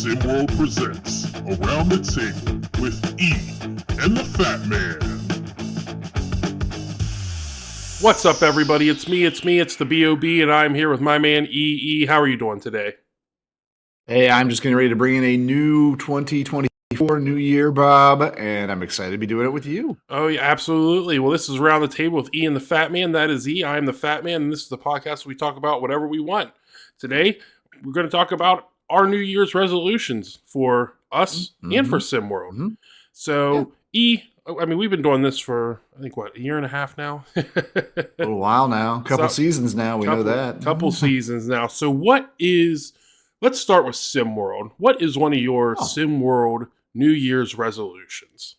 SimWorld presents Around the Table with E and the Fat Man. What's up, everybody? It's me, it's the B.O.B., and I'm here with my man, E. How are you doing today? Hey, I'm just getting ready to bring in a new 2024 new year, Bob, and I'm excited to be doing it with you. Oh, yeah, absolutely. Well, this is Around the Table with E and the Fat Man. That is E. I'm the Fat Man, and this is the podcast where we talk about whatever we want. Today, we're going to talk about our New Year's resolutions for us and for SimWorld. Mm-hmm. So, yeah. E, I mean, we've been doing this for, I think, a year and a half now? A little while now. Couple seasons now, we know that. Couple seasons now. So let's start with SimWorld. What is one of your SimWorld New Year's resolutions?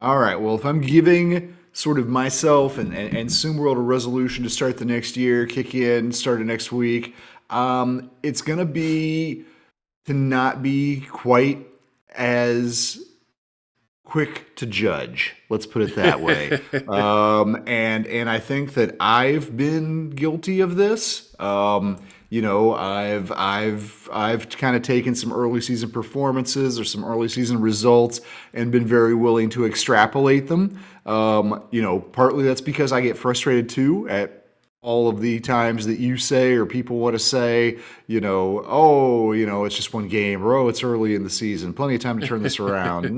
All right, well, if I'm giving sort of myself and SimWorld a resolution to start the next year, kick in, start it next week, it's going to be to not be quite as quick to judge. Let's put it that way. And I think that I've been guilty of this. You know, I've kind of taken some early season performances or some early season results and been very willing to extrapolate them. You know, partly that's because I get frustrated too at all of the times that you say or people want to say, you know, oh, you know, it's just one game, or oh, it's early in the season, plenty of time to turn this around.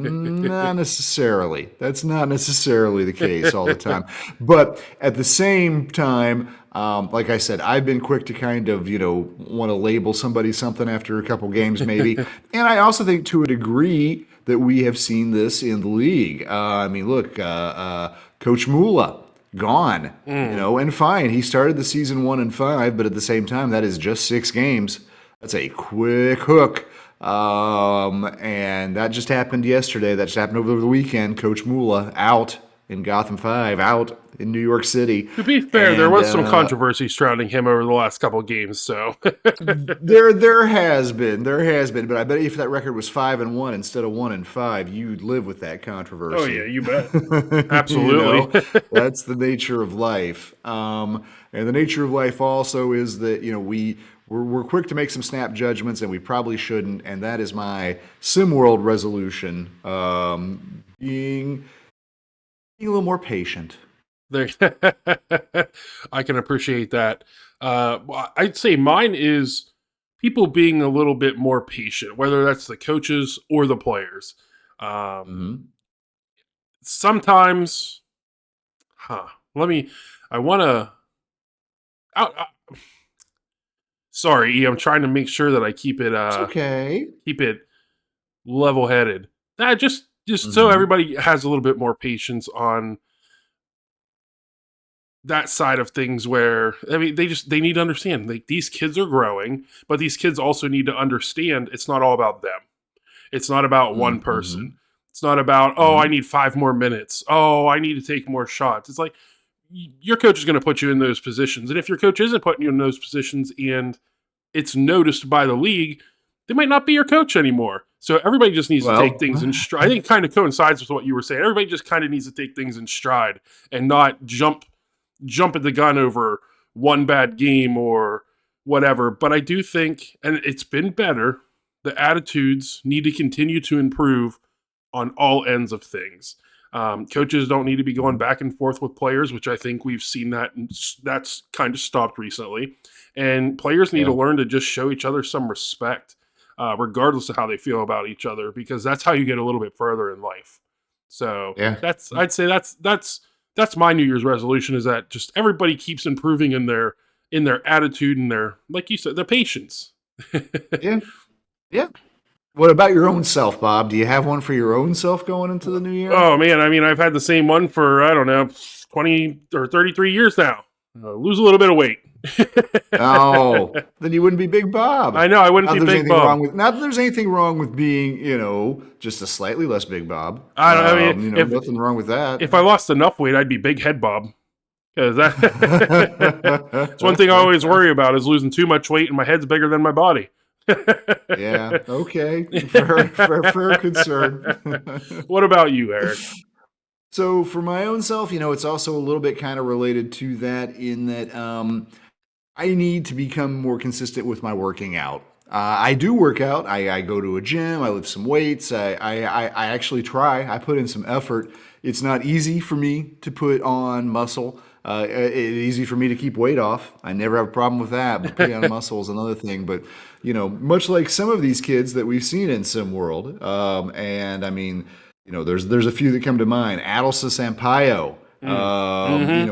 Not necessarily. That's not necessarily the case all the time. But at the same time, like I said, I've been quick to kind of, you know, want to label somebody something after a couple games maybe. And I also think to a degree that we have seen this in the league. I mean, look, Coach Mula, gone, you know, and fine. He started the season 1-5, but at the same time, that is just 6 games. That's a quick hook. And that just happened yesterday. That just happened over the weekend. Coach Mula out in Gotham 5, out in New York City. To be fair, there was some controversy surrounding him over the last couple of games, so there has been, but I bet if that record was 5-1 instead of 1-5, you'd live with that controversy. Oh yeah, you bet. Absolutely. You know, that's the nature of life. And the nature of life also is that, you know, we're quick to make some snap judgments, and we probably shouldn't. And that is my SimWorld resolution, being a little more patient. There, I can appreciate that. I'd say mine is people being a little bit more patient, whether that's the coaches or the players. Sometimes, sorry, I'm trying to make sure that I keep it, keep it level-headed. Just so everybody has a little bit more patience on that side of things, where, I mean, they need to understand, like, these kids are growing, but these kids also need to understand it's not all about them. It's not about one person. It's not about, oh, I need 5 more minutes. Oh, I need to take more shots. It's like, your coach is going to put you in those positions. And if your coach isn't putting you in those positions and it's noticed by the league, they might not be your coach anymore. So everybody just needs to take things in stride. I think it kind of coincides with what you were saying. Everybody just kind of needs to take things in stride and not jump at the gun over one bad game or whatever. But I do think, and it's been better, the attitudes need to continue to improve on all ends of things. Coaches don't need to be going back and forth with players, which I think we've seen that's kind of stopped recently. And players need to learn to just show each other some respect, regardless of how they feel about each other, because that's how you get a little bit further in life. So I'd say that's my New Year's resolution, is that just everybody keeps improving in their attitude and their, like you said, their patience. Yeah. What about your own self, Bob? Do you have one for your own self going into the new year? Oh man, I mean, I've had the same one for, I don't know, 20 or 33 years now. Lose a little bit of weight. Oh, then you wouldn't be Big Bob. I know, I wouldn't be Big Bob. Not that there's anything wrong with being, you know, just a slightly less Big Bob. I mean, you know, nothing wrong with that. If I lost enough weight, I'd be Big Head Bob. Because that's one thing I always worry about, is losing too much weight and my head's bigger than my body. Yeah, okay. Fair concern. What about you, Eric? So for my own self, you know, it's also a little bit kind of related to that, in that I need to become more consistent with my working out. I do work out. I go to a gym. I lift some weights. I actually try. I put in some effort. It's not easy for me to put on muscle. It's easy for me to keep weight off. I never have a problem with that. But putting on muscle is another thing. But much like some of these kids that we've seen in SimWorld, and I mean, there's a few that come to mind. Adelsa Sampaio.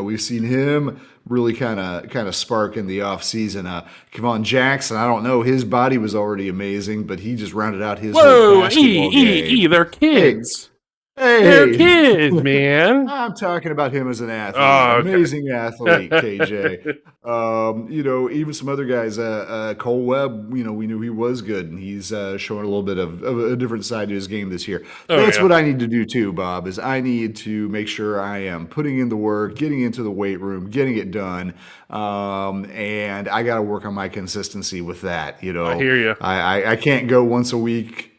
We've seen him really kind of spark in the off season. Kevon Jackson, I don't know, his body was already amazing, but he just rounded out his whole basketball game. They're kids. They're Hey, kids, man. I'm talking about him as an athlete, Oh, okay. amazing athlete, KJ. Even some other guys, Cole Webb, we knew he was good, and he's showing a little bit of a different side to his game this year. That's what I need to do too, Bob, is I need to make sure I am putting in the work, getting into the weight room, getting it done, and I got to work on my consistency with that. I hear you. I can't go once a week.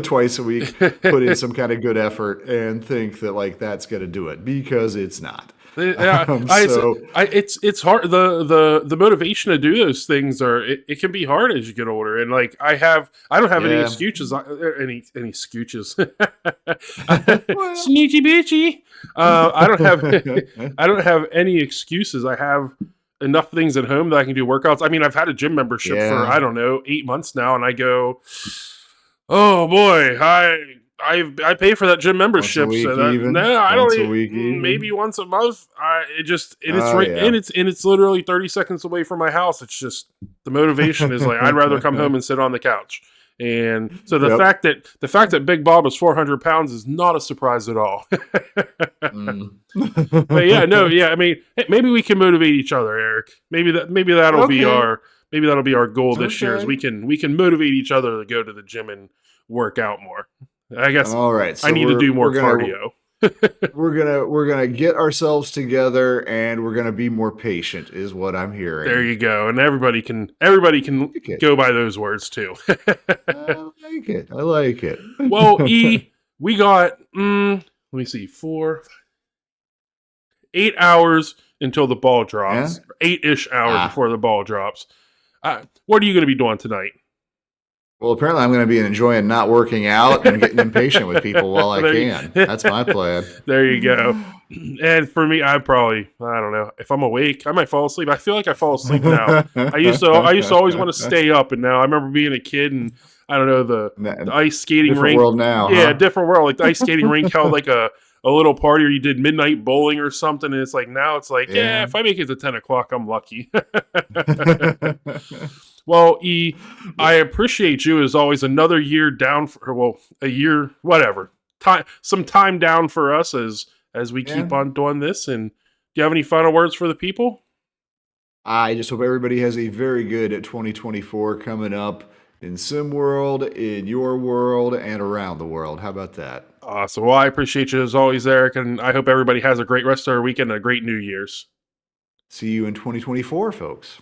Twice a week, put in some kind of good effort and think that like that's going to do it, because it's not. It's hard. The motivation to do those things it can be hard as you get older. And like I don't have any excuses. Any excuses? Sneaky bitchy. I don't have any excuses. I have enough things at home that I can do workouts. I mean, I've had a gym membership for 8 months now, and I go, oh boy, I pay for that gym membership. Maybe once a month. It's literally 30 seconds away from my house. It's just the motivation is like I'd rather come home and sit on the couch. And so the fact that Big Bob is 400 pounds is not a surprise at all. But I mean, hey, maybe we can motivate each other, Eric. Maybe that'll be our goal this year. Is we can motivate each other to go to the gym and work out more. I guess. All right. So I need to do more cardio. we're gonna get ourselves together and we're gonna be more patient, is what I'm hearing. There you go. And everybody can go by those words too. I like it. Well, we got let me see, 8 hours until the ball drops. 8-ish hours before the ball drops. What are you going to be doing tonight? Well, apparently I'm going to be enjoying not working out and getting impatient with people while I can. That's my plan. There you go. And for me, I don't know. If I'm awake, I might fall asleep. I feel like I fall asleep now. I used to always want to stay up, and now I remember being a kid and I don't know, the ice skating different rink. World now, different world. Like the ice skating rink held like a little party, or you did midnight bowling or something, and it's like now it's like, if I make it to 10 o'clock, I'm lucky. Well, I appreciate you as always. Another year down a year, whatever. Some time down for us as we keep on doing this. And do you have any final words for the people? I just hope everybody has a very good 2024 coming up in SimWorld, in your world, and around the world. How about that? Awesome. Well, I appreciate you as always, Eric, and I hope everybody has a great rest of their weekend and a great New Year's. See you in 2024, folks.